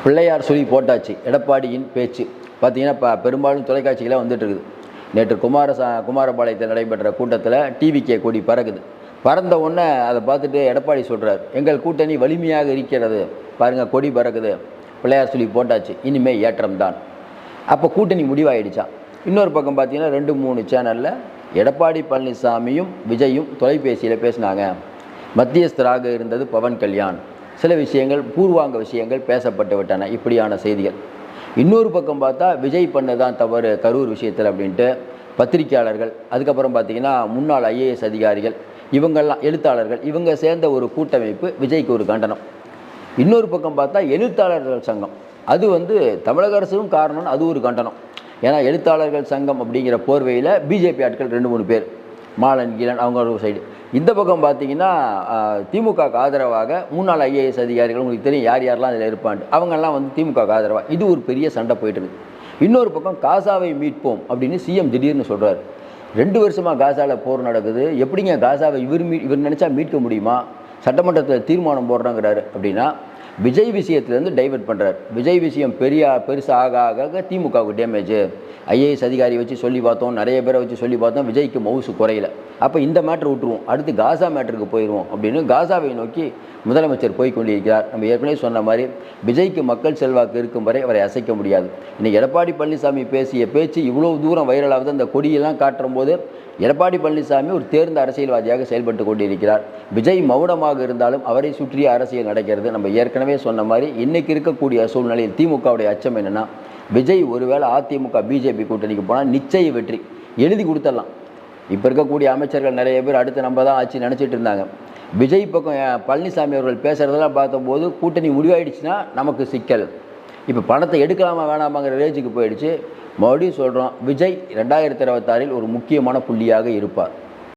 பிள்ளையார் சொல்லி போட்டாச்சு. எடப்பாடியின் பேச்சு பார்த்தீங்கன்னா பெரும்பாலும் தொலைக்காட்சிகளாக வந்துட்டு இருக்குது. நேற்று குமாரபாளையத்தில் நடைபெற்ற கூட்டத்தில் டிவிகே கொடி பறக்குது. பறந்த உடனே அதை பார்த்துட்டு எடப்பாடி சொல்கிறார், எங்கள் கூட்டணி வலிமையாக இருக்கிறது, பாருங்கள் கொடி பறக்குது, பிள்ளையார் சொல்லி போட்டாச்சு, இனிமேல் ஏற்றம் தான். அப்போ கூட்டணி முடிவாயிடுச்சான். இன்னொரு பக்கம் பார்த்தீங்கன்னா 2-3 சேனலில் எடப்பாடி பழனிசாமியும் விஜயும் தொலைபேசியில் பேசினாங்க. மத்தியஸ்தராக இருந்தது பவன் கல்யாண், சில விஷயங்கள் பூர்வாங்க விஷயங்கள் பேசப்பட்டு விட்டன, இப்படியான செய்திகள். இன்னொரு பக்கம் பார்த்தா விஜய் பண்ணதான் தவறு கரூர் விஷயத்தில் அப்படின்ட்டு பத்திரிகையாளர்கள், அதுக்கப்புறம் பார்த்திங்கன்னா முன்னாள் ஐஏஎஸ் அதிகாரிகள், இவங்கெல்லாம் எழுத்தாளர்கள், இவங்க சேர்ந்த ஒரு கூட்டமைப்பு விஜய்க்கு ஒரு கண்டனம். இன்னொரு பக்கம் பார்த்தா எழுத்தாளர்கள் சங்கம், அது தமிழக அரசும் காரணம்னு அது ஒரு கண்டனம். ஏன்னா எழுத்தாளர்கள் சங்கம் அப்படிங்கிற போர்வையில் பிஜேபி ஆட்கள் 2-3 பேர், மாலன் கீழன் அவங்க ஒரு சைடு. இந்த பக்கம் பார்த்தீங்கன்னா திமுகவுக்கு ஆதரவாக முன்னாள் ஐஏஎஸ் அதிகாரிகள், உங்களுக்கு தெரியும் யார் யாரெல்லாம் அதில் இருப்பான்ட்டு, அவங்கெல்லாம் திமுகவுக்கு ஆதரவாக. இது ஒரு பெரிய சண்டை போயிட்டுருக்கு. இன்னொரு பக்கம் காசாவை மீட்போம் அப்படின்னு சிஎம் திடீர்னு சொல்கிறார். 2 வருஷமாக காசாவில் போர் நடக்குது, எப்படிங்க காசாவை இவர் நினச்சா மீட்க முடியுமா, சட்டமன்றத்தில் தீர்மானம் போடுறாங்கிறாரு. அப்படின்னா விஜய் விஷயத்துலேருந்து டைவெர்ட் பண்ணுறார். விஜய் விஷயம் பெருசாக ஆக திமுகவுக்கு டேமேஜ். ஐஏஎஸ் அதிகாரி வச்சு சொல்லி பார்த்தோம், நிறைய பேரை வச்சு சொல்லி பார்த்தோம், விஜய்க்கு மவுசு குறையல. அப்போ இந்த மேட்ரு விட்டுருவோம், அடுத்து காசா மேட்டருக்கு போயிடுவோம் அப்படின்னு காசாவை நோக்கி முதலமைச்சர் போய் கொண்டிருக்கிறார். நம்ம ஏற்கனவே சொன்ன மாதிரி விஜய்க்கு மக்கள் செல்வாக்கு இருக்கும் வரை அவரை அசைக்க முடியாது. இன்றைக்கி எடப்பாடி பழனிசாமி பேசிய பேச்சு இவ்வளோ தூரம் வைரலாகுது. அந்த கொடியெல்லாம் காட்டும் போது எடப்பாடி பழனிசாமி ஒரு தேர்ந்த அரசியல்வாதியாக செயல்பட்டு கொண்டிருக்கிறார். விஜய் மௌனமாக இருந்தாலும் அவரை சுற்றிய அரசியல் நடக்கிறது. நம்ம ஏற்கனவே சொன்ன மாதிரி இன்றைக்கி இருக்கக்கூடிய சூழ்நிலையில் திமுகவுடைய அச்சம் என்னென்னா, விஜய் ஒருவேளை அதிமுக பிஜேபி கூட்டணிக்கு போனால் நிச்சய வெற்றி எழுதி கொடுத்துடலாம். இப்போ இருக்கக்கூடிய அமைச்சர்கள் நிறைய பேர் அடுத்து நம்ம தான் ஆச்சு நினச்சிட்டு இருந்தாங்க. விஜய் பக்கம் பழனிசாமி அவர்கள் பேசுகிறதெல்லாம் பார்த்தபோது கூட்டணி முடிவாயிடுச்சுன்னா நமக்கு சிக்கல், இப்போ பணத்தை எடுக்கலாமா வேணாமாங்கிற ரேஞ்சுக்கு போயிடுச்சு. மறுபடியும் சொல்கிறோம், விஜய் 2026 ஒரு முக்கியமான புள்ளியாக இருப்பார்.